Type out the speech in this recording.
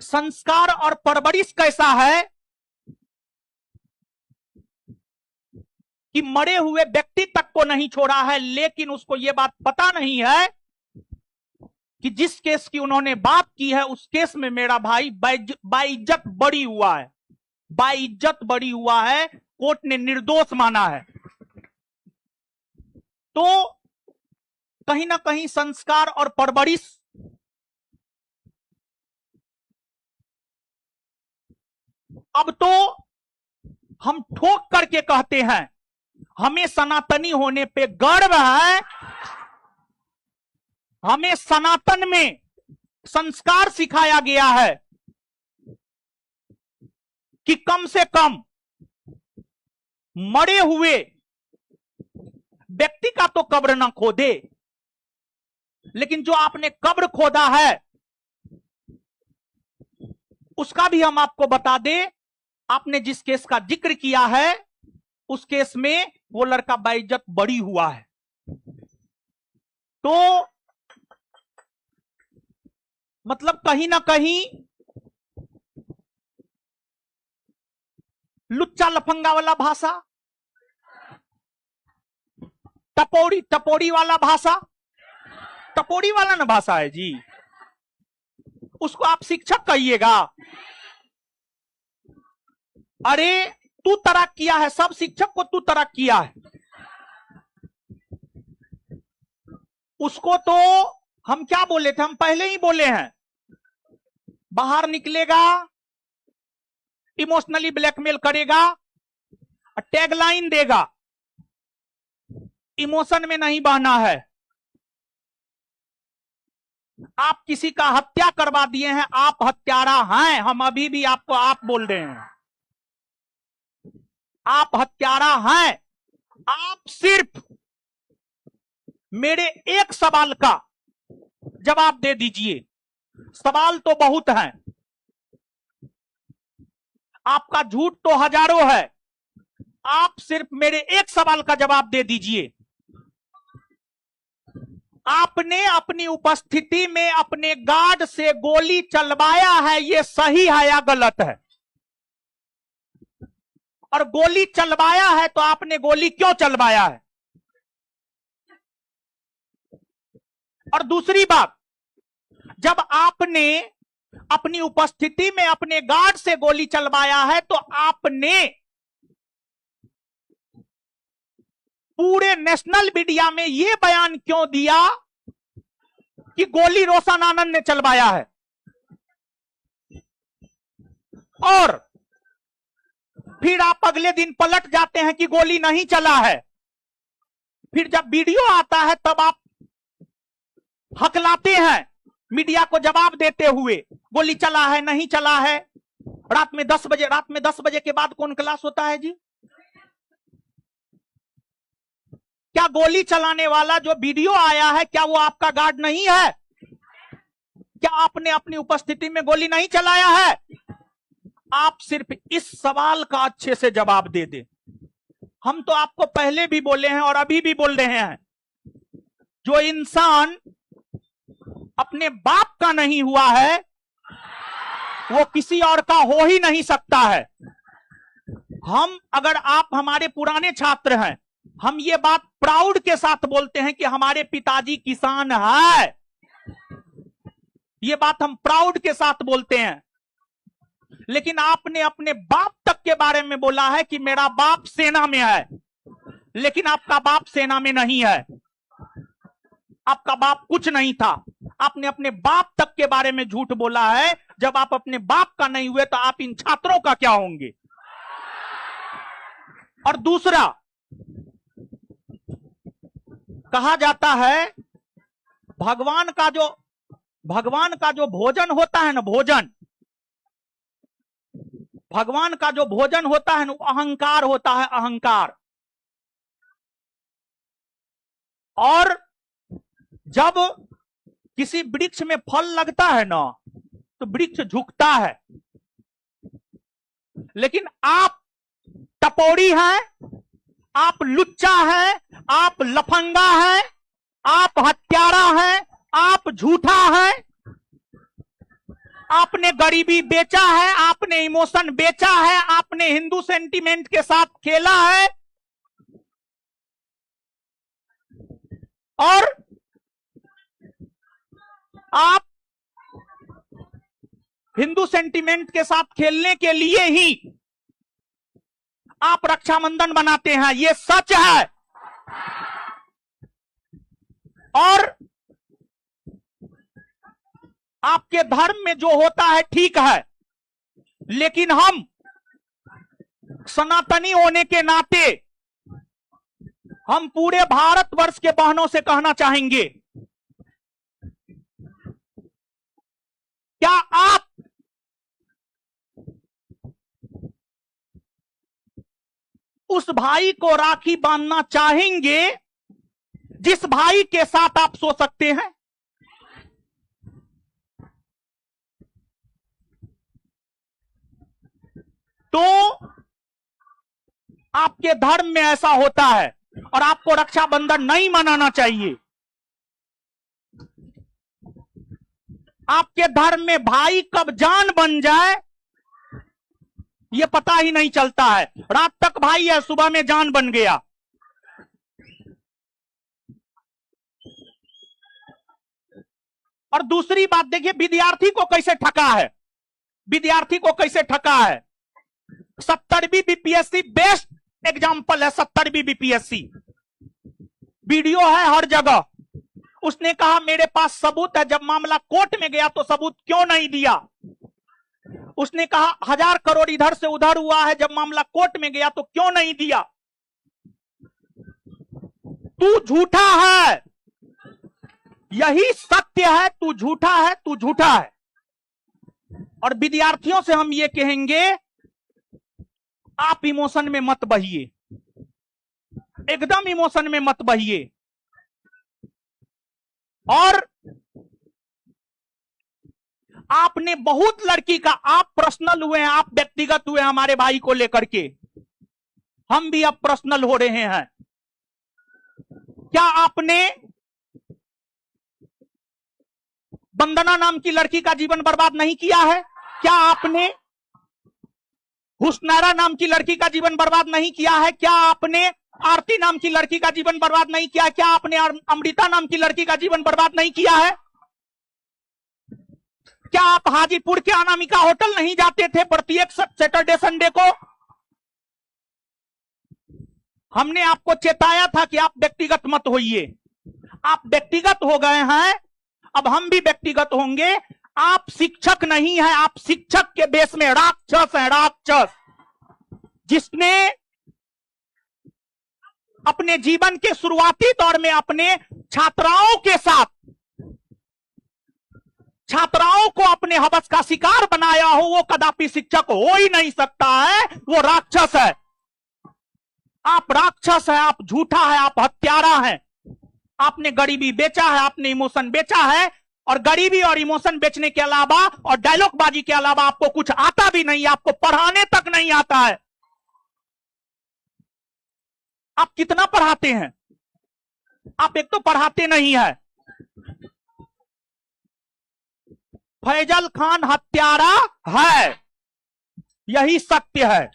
संस्कार और परवरिश कैसा है कि मरे हुए व्यक्ति तक को नहीं छोड़ा है, लेकिन उसको यह बात पता नहीं है कि जिस केस की उन्होंने बात की है उस केस में मेरा भाई बाइज्जत बरी हुआ है, बाइज्जत बरी हुआ है, कोर्ट ने निर्दोष माना है। तो कहीं ना कहीं संस्कार और परवरिश अब तो हम ठोक करके कहते हैं, हमें सनातनी होने पे गर्व है, हमें सनातन में संस्कार सिखाया गया है कि कम से कम मरे हुए व्यक्ति का तो कब्र ना खोदे, लेकिन जो आपने कब्र खोदा है उसका भी हम आपको बता दें। आपने जिस केस का जिक्र किया है उस केस में वो लड़का बाइज्जत बरी हुआ है। तो मतलब कहीं ना कहीं लुच्चा लफंगा वाला भाषा, टपोरी वाला भाषा, टपोरी वाला ना भाषा है जी, उसको आप शिक्षक कहिएगा। अरे तू तरक किया है, सब शिक्षक को तू तरक किया है, उसको तो हम क्या बोले थे, हम पहले ही बोले हैं, बाहर निकलेगा, इमोशनली ब्लैकमेल करेगा, टैगलाइन देगा, इमोशन में नहीं बहना है। आप किसी का हत्या करवा दिए हैं, आप हत्यारा हैं, हम अभी भी आपको आप बोल रहे हैं, आप हत्यारा हैं। आप सिर्फ मेरे एक सवाल का जवाब दे दीजिए, सवाल तो बहुत हैं, आपका झूठ तो हजारों है, आप सिर्फ मेरे एक सवाल का जवाब दे दीजिए। आपने अपनी उपस्थिति में अपने गार्ड से गोली चलवाया है, यह सही है या गलत है? और गोली चलवाया है तो आपने गोली क्यों चलवाया है? और दूसरी बात, जब आपने अपनी उपस्थिति में अपने गार्ड से गोली चलवाया है तो आपने पूरे नेशनल मीडिया में यह बयान क्यों दिया कि गोली रोशन आनंद ने चलवाया है? और फिर आप अगले दिन पलट जाते हैं कि गोली नहीं चला है। फिर जब वीडियो आता है तब आप हकलाते हैं मीडिया को जवाब देते हुए, गोली चला है नहीं चला है। रात में 10 बजे के बाद कौन क्लास होता है जी? क्या गोली चलाने वाला जो वीडियो आया है क्या वो आपका गार्ड नहीं है? क्या आपने अपनी उपस्थिति में गोली नहीं चलाया है? आप सिर्फ इस सवाल का अच्छे से जवाब दे दें। हम तो आपको पहले भी बोले हैं और अभी भी बोल रहे हैं, जो इंसान अपने बाप का नहीं हुआ है वो किसी और का हो ही नहीं सकता है। हम, अगर आप हमारे पुराने छात्र हैं, हम ये बात प्राउड के साथ बोलते हैं कि हमारे पिताजी किसान है, ये बात हम प्राउड के साथ बोलते हैं। लेकिन आपने अपने बाप तक के बारे में बोला है कि मेरा बाप सेना में है, लेकिन आपका बाप सेना में नहीं है, आपका बाप कुछ नहीं था। आपने अपने बाप तक के बारे में झूठ बोला है। जब आप अपने बाप का नहीं हुए तो आप इन छात्रों का क्या होंगे? और दूसरा, कहा जाता है भगवान का जो भोजन होता है ना, भगवान का जो भोजन होता है ना, अहंकार होता है, अहंकार। और जब किसी वृक्ष में फल लगता है ना तो वृक्ष झुकता है, लेकिन आप टपोरी हैं, आप लुच्चा हैं, आप लफंगा हैं, आप हत्यारा हैं, आप झूठा हैं, आपने गरीबी बेचा है, आपने इमोशन बेचा है, आपने हिंदू सेंटीमेंट के साथ खेला है और आप हिंदू सेंटीमेंट के साथ खेलने के लिए ही आप रक्षाबंधन बनाते हैं, ये सच है। और आपके धर्म में जो होता है ठीक है, लेकिन हम सनातनी होने के नाते हम पूरे भारतवर्ष के बहनों से कहना चाहेंगे, क्या आप उस भाई को राखी बांधना चाहेंगे जिस भाई के साथ आप सो सकते हैं? तो आपके धर्म में ऐसा होता है और आपको रक्षाबंधन नहीं मनाना चाहिए। आपके धर्म में भाई कब जान बन जाए ये पता ही नहीं चलता है। रात तक भाई है, सुबह में जान बन गया। और दूसरी बात देखिए, विद्यार्थी को कैसे ठगा है, विद्यार्थी को कैसे ठगा है। 70वीं बीपीएससी बेस्ट एग्जाम्पल है। 70वीं बीपीएससी वीडियो है हर जगह। उसने कहा मेरे पास सबूत है, जब मामला कोर्ट में गया तो सबूत क्यों नहीं दिया। उसने कहा 1000 करोड़ इधर से उधर हुआ है, जब मामला कोर्ट में गया तो क्यों नहीं दिया। तू झूठा है, यही सत्य है। तू झूठा है, तू झूठा है। और विद्यार्थियों से हम ये कहेंगे, आप इमोशन में मत बहिए, एकदम इमोशन में मत बहिए। और आपने बहुत लड़की का, आप पर्सनल हुए हैं, आप व्यक्तिगत हुए हमारे भाई को लेकर के, हम भी अब पर्सनल हो रहे हैं। क्या आपने वंदना नाम की लड़की का जीवन बर्बाद नहीं किया है? क्या आपने हुस्नैरा नाम की लड़की का जीवन बर्बाद नहीं किया है? क्या आपने आरती नाम की लड़की का जीवन बर्बाद नहीं किया? क्या आपने अमृता नाम की लड़की का जीवन बर्बाद नहीं किया है? क्या आप हाजीपुर के अनामिका होटल नहीं जाते थे प्रत्येक सैटरडे संडे को? हमने आपको चेताया था कि आप व्यक्तिगत मत होइए। आप व्यक्तिगत हो गए हैं, अब हम भी व्यक्तिगत होंगे। आप शिक्षक नहीं हैं, आप शिक्षक के बेस में राक्षस हैं, राक्षस। जिसने अपने जीवन के शुरुआती दौर में अपने छात्राओं के साथ, छात्राओं को अपने हवस का शिकार बनाया हो, वो कदापि शिक्षक हो ही नहीं सकता है, वो राक्षस है। आप राक्षस है, आप झूठा है, आप हत्यारा है। आपने गरीबी बेचा है, आपने इमोशन बेचा है। और गरीबी और इमोशन बेचने के अलावा और डायलॉग बाजी के अलावा आपको कुछ आता भी नहीं, आपको पढ़ाने तक नहीं आता है। आप कितना पढ़ाते हैं? आप एक तो पढ़ाते नहीं है। फैजल खान हत्यारा है, यही सत्य है।